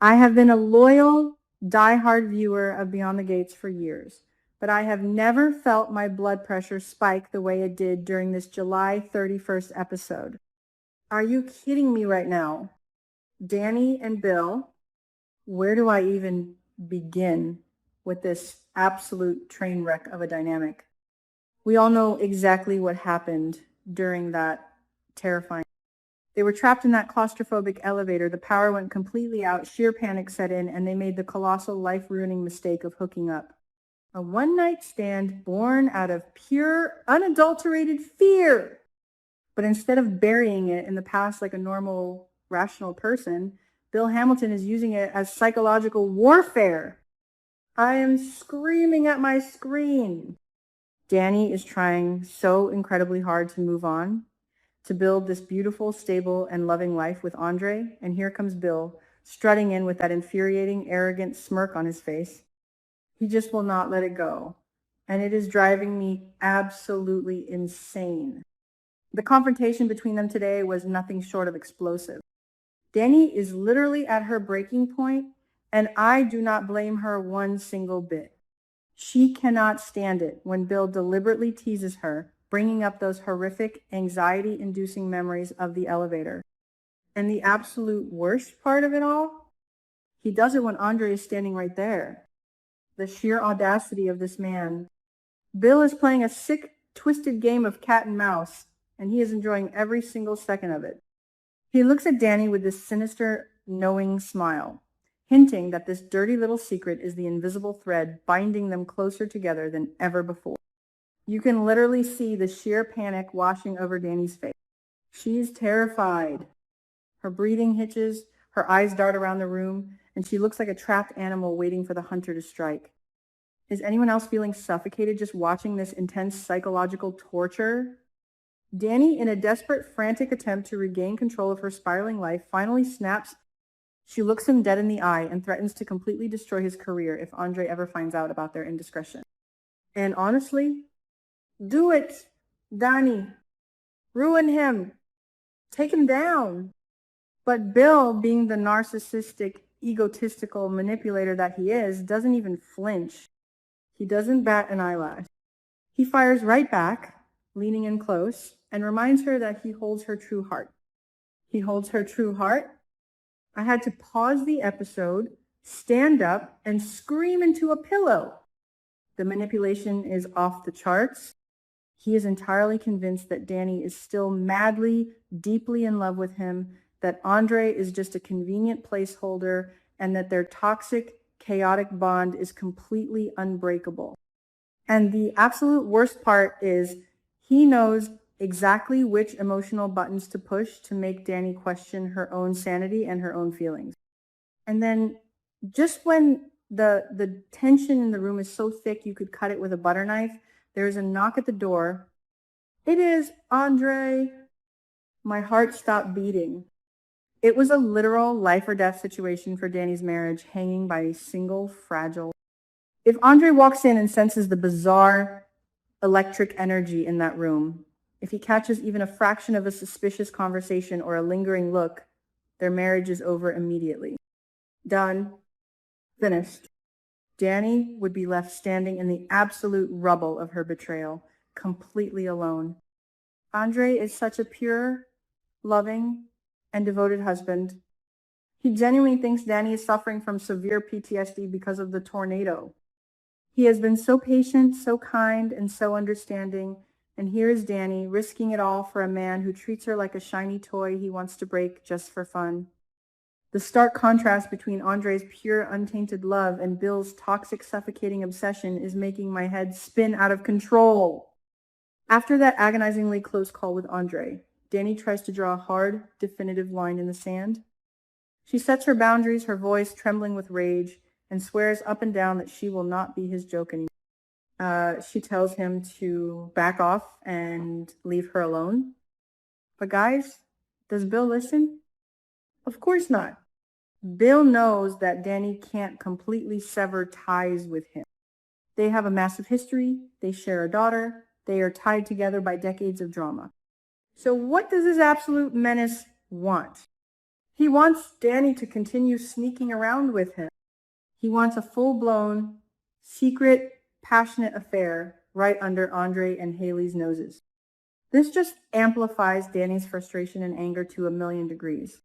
I have been a loyal, die-hard viewer of Beyond the Gates for years, but I have never felt my blood pressure spike the way it did during this July 31st episode. Are you kidding me right now? Dani and Bill, where do I even begin with this absolute train wreck of a dynamic? We all know exactly what happened during that terrifying. They were trapped in that claustrophobic elevator. The power went completely out, sheer panic set in, and they made the colossal life-ruining mistake of hooking up. A one-night stand born out of pure, unadulterated fear. But instead of burying it in the past like a normal, rational person, Bill Hamilton is using it as psychological warfare. I am screaming at my screen. Dani is trying so incredibly hard to move on, to build this beautiful, stable, and loving life with Andre, and here comes Bill, strutting in with that infuriating, arrogant smirk on his face. He just will not let it go, and it is driving me absolutely insane. The confrontation between them today was nothing short of explosive. Dani is literally at her breaking point, and I do not blame her one single bit. She cannot stand it when Bill deliberately teases her, bringing up those horrific, anxiety-inducing memories of the elevator. And the absolute worst part of it all? He does it when Andre is standing right there. The sheer audacity of this man. Bill is playing a sick, twisted game of cat and mouse, and he is enjoying every single second of it. He looks at Dani with this sinister, knowing smile, hinting that this dirty little secret is the invisible thread binding them closer together than ever before. You can literally see the sheer panic washing over Dani's face. She's terrified. Her breathing hitches, her eyes dart around the room, and she looks like a trapped animal waiting for the hunter to strike. Is anyone else feeling suffocated just watching this intense psychological torture? Dani, in a desperate, frantic attempt to regain control of her spiraling life, finally snaps. She looks him dead in the eye and threatens to completely destroy his career if Andre ever finds out about their indiscretion. And honestly, do it, Dani. Ruin him. Take him down. But Bill, being the narcissistic, egotistical manipulator that he is, doesn't even flinch. He doesn't bat an eyelash. He fires right back, leaning in close, and reminds her that he holds her true heart. He holds her true heart. I had to pause the episode, stand up, and scream into a pillow. The manipulation is off the charts. He is entirely convinced that Dani is still madly, deeply in love with him, that Andre is just a convenient placeholder, and that their toxic, chaotic bond is completely unbreakable. And the absolute worst part is he knows exactly which emotional buttons to push to make Dani question her own sanity and her own feelings. And then just when the tension in the room is so thick you could cut it with a butter knife, there's a knock at the door. It is Andre. My heart stopped beating. It was a literal life or death situation for Dani's marriage, hanging by a single fragile. If Andre walks in and senses the bizarre electric energy in that room, if he catches even a fraction of a suspicious conversation or a lingering look, their marriage is over immediately. Done. Finished. Dani would be left standing in the absolute rubble of her betrayal, completely alone. Andre is such a pure, loving, and devoted husband. He genuinely thinks Dani is suffering from severe PTSD because of the tornado. He has been so patient, so kind, and so understanding, and here is Dani risking it all for a man who treats her like a shiny toy he wants to break just for fun. The stark contrast between Andre's pure, untainted love and Bill's toxic, suffocating obsession is making my head spin out of control. After that agonizingly close call with Andre, Dani tries to draw a hard, definitive line in the sand. She sets her boundaries, her voice trembling with rage, and swears up and down that she will not be his joke anymore. She tells him to back off and leave her alone. But guys, does Bill listen? Of course not. Bill knows that Dani can't completely sever ties with him. They have a massive history, they share a daughter, they are tied together by decades of drama. So what does this absolute menace want? He wants Dani to continue sneaking around with him. He wants a full-blown, secret, passionate affair right under Andre and Haley's noses. This just amplifies Dani's frustration and anger to 1,000,000 degrees.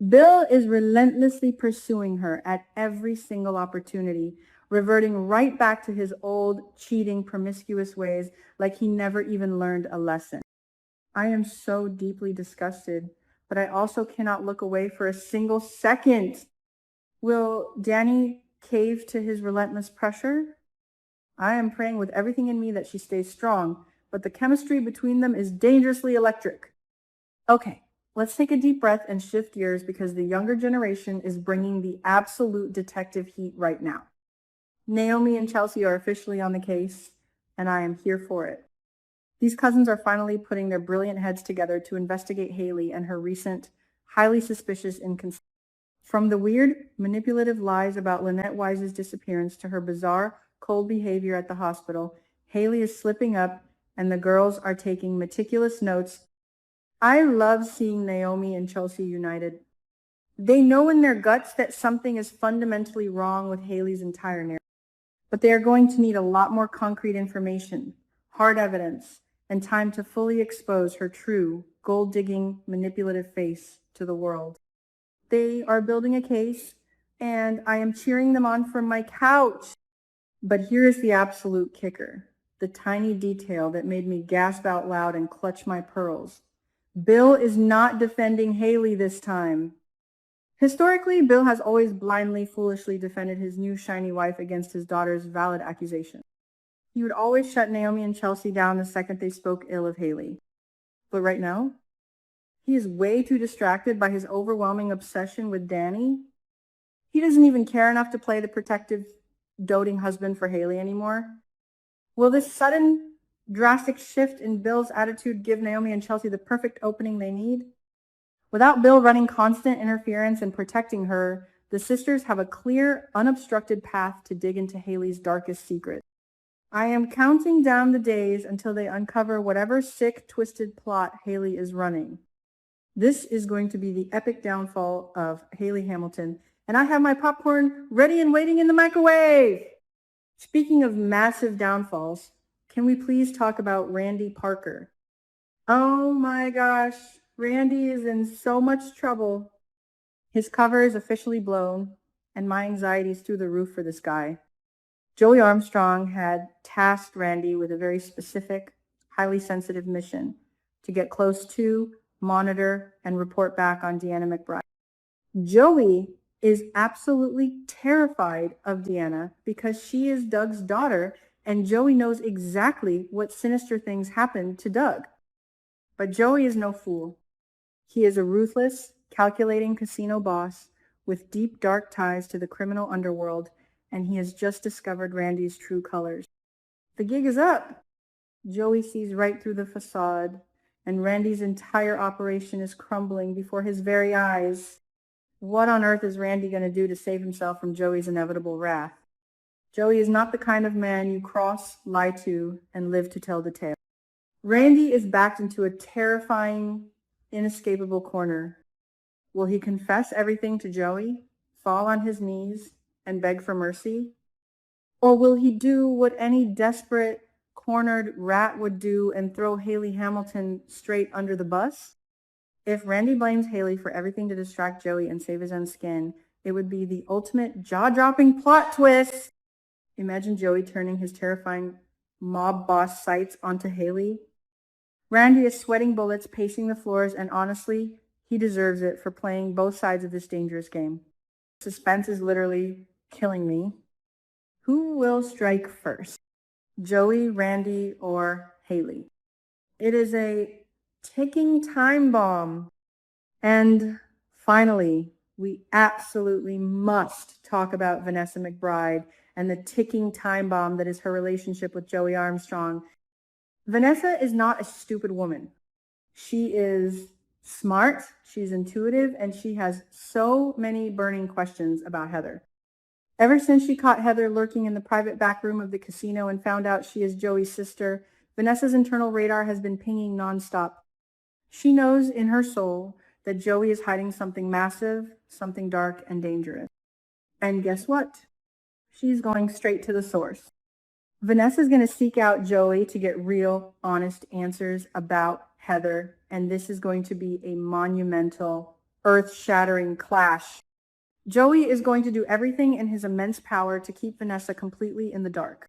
Bill is relentlessly pursuing her at every single opportunity, reverting right back to his old, cheating, promiscuous ways like he never even learned a lesson. I am so deeply disgusted, but I also cannot look away for a single second. Will Dani cave to his relentless pressure? I am praying with everything in me that she stays strong, but the chemistry between them is dangerously electric. Okay, let's take a deep breath and shift gears because the younger generation is bringing the absolute detective heat right now. Naomi and Chelsea are officially on the case, and I am here for it. These cousins are finally putting their brilliant heads together to investigate Haley and her recent, highly suspicious inconsistency. From the weird, manipulative lies about Lynette Wise's disappearance to her bizarre, cold behavior at the hospital, Haley is slipping up, and the girls are taking meticulous notes. I love seeing Naomi and Chelsea united. They know in their guts that something is fundamentally wrong with Haley's entire narrative, but they are going to need a lot more concrete information, hard evidence, and time to fully expose her true, gold-digging, manipulative face to the world. They are building a case, and I am cheering them on from my couch. But here is the absolute kicker, the tiny detail that made me gasp out loud and clutch my pearls. Bill is not defending Haley this time. Historically, Bill has always blindly, foolishly defended his new shiny wife against his daughter's valid accusation. He would always shut Naomi and Chelsea down the second they spoke ill of Haley. But right now, he is way too distracted by his overwhelming obsession with Dani. He doesn't even care enough to play the protective, doting husband for Haley anymore. Will this sudden, drastic shift in Bill's attitude give Naomi and Chelsea the perfect opening they need? Without Bill running constant interference and protecting her, the sisters have a clear, unobstructed path to dig into Haley's darkest secrets. I am counting down the days until they uncover whatever sick, twisted plot Haley is running. This is going to be the epic downfall of Haley Hamilton, and I have my popcorn ready and waiting in the microwave. Speaking of massive downfalls, can we please talk about Randy Parker? Oh my gosh, Randy is in so much trouble. His cover is officially blown, and my anxiety is through the roof for this guy. Joey Armstrong had tasked Randy with a very specific, highly sensitive mission to get close to, monitor, and report back on Deanna McBride. Joey is absolutely terrified of Deanna because she is Doug's daughter, and Joey knows exactly what sinister things happened to Doug. But Joey is no fool. He is a ruthless, calculating casino boss with deep, dark ties to the criminal underworld, and he has just discovered Randy's true colors. The gig is up. Joey sees right through the facade, and Randy's entire operation is crumbling before his very eyes. What on earth is Randy going to do to save himself from Joey's inevitable wrath? Joey is not the kind of man you cross, lie to, and live to tell the tale. Randy is backed into a terrifying, inescapable corner. Will he confess everything to Joey, fall on his knees, and beg for mercy? Or will he do what any desperate, cornered rat would do and throw Haley Hamilton straight under the bus? If Randy blames Haley for everything to distract Joey and save his own skin, it would be the ultimate jaw-dropping plot twist. Imagine Joey turning his terrifying mob boss sights onto Haley. Randy is sweating bullets, pacing the floors, and honestly, he deserves it for playing both sides of this dangerous game. Suspense is literally killing me. Who will strike first? Joey, Randy, or Haley? It is a ticking time bomb. And finally, we absolutely must talk about Vanessa McBride and the ticking time bomb that is her relationship with Joey Armstrong. Vanessa is not a stupid woman. She is smart, she's intuitive, and she has so many burning questions about Heather. Ever since she caught Heather lurking in the private back room of the casino and found out she is Joey's sister, Vanessa's internal radar has been pinging nonstop. She knows in her soul that Joey is hiding something massive, something dark and dangerous. And guess what? She's going straight to the source. Vanessa's going to seek out Joey to get real, honest answers about Heather, and this is going to be a monumental, earth-shattering clash. Joey is going to do everything in his immense power to keep Vanessa completely in the dark.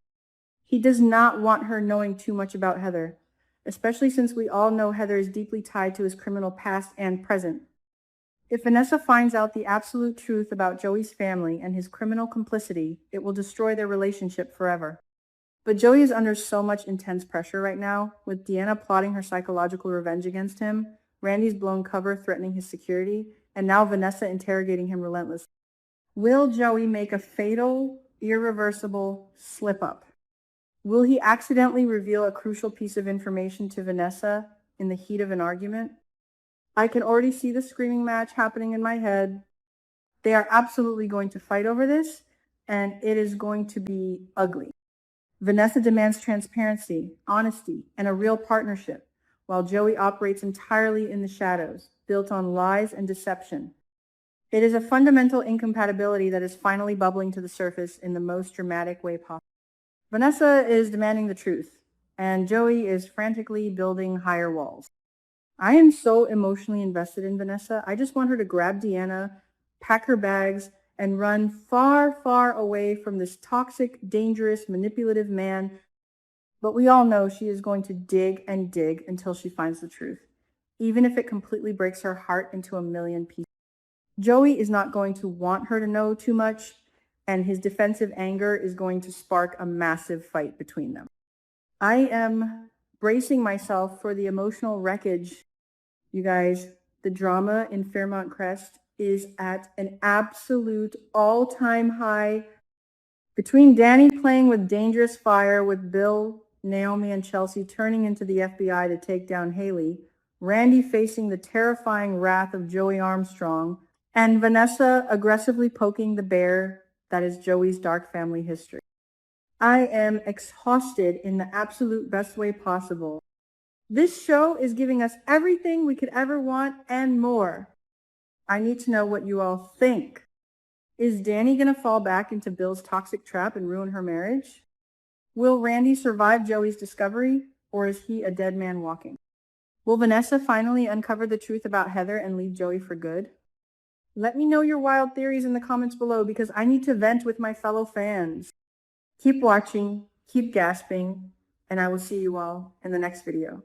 He does not want her knowing too much about Heather, especially since we all know Heather is deeply tied to his criminal past and present. If Vanessa finds out the absolute truth about Joey's family and his criminal complicity, it will destroy their relationship forever. But Joey is under so much intense pressure right now, with Deanna plotting her psychological revenge against him, Randy's blown cover threatening his security, and now Vanessa interrogating him relentlessly. Will Joey make a fatal, irreversible slip-up? Will he accidentally reveal a crucial piece of information to Vanessa in the heat of an argument? I can already see the screaming match happening in my head. They are absolutely going to fight over this, and it is going to be ugly. Vanessa demands transparency, honesty, and a real partnership, while Joey operates entirely in the shadows, built on lies and deception. It is a fundamental incompatibility that is finally bubbling to the surface in the most dramatic way possible. Vanessa is demanding the truth, and Joey is frantically building higher walls. I am so emotionally invested in Vanessa. I just want her to grab Deanna, pack her bags, and run far, far away from this toxic, dangerous, manipulative man. But we all know she is going to dig and dig until she finds the truth, even if it completely breaks her heart into a million pieces. Joey is not going to want her to know too much, and his defensive anger is going to spark a massive fight between them. I am bracing myself for the emotional wreckage. You guys, the drama in Fairmont Crest is at an absolute all-time high. Between Dani playing with dangerous fire with Bill, Naomi, and Chelsea turning into the FBI to take down Haley, Randy facing the terrifying wrath of Joey Armstrong, and Vanessa aggressively poking the bear that is Joey's dark family history. I am exhausted in the absolute best way possible. This show is giving us everything we could ever want and more. I need to know what you all think. Is Dani going to fall back into Bill's toxic trap and ruin her marriage? Will Randy survive Joey's discovery, or is he a dead man walking? Will Vanessa finally uncover the truth about Heather and leave Joey for good? Let me know your wild theories in the comments below, because I need to vent with my fellow fans. Keep watching, keep gasping, and I will see you all in the next video.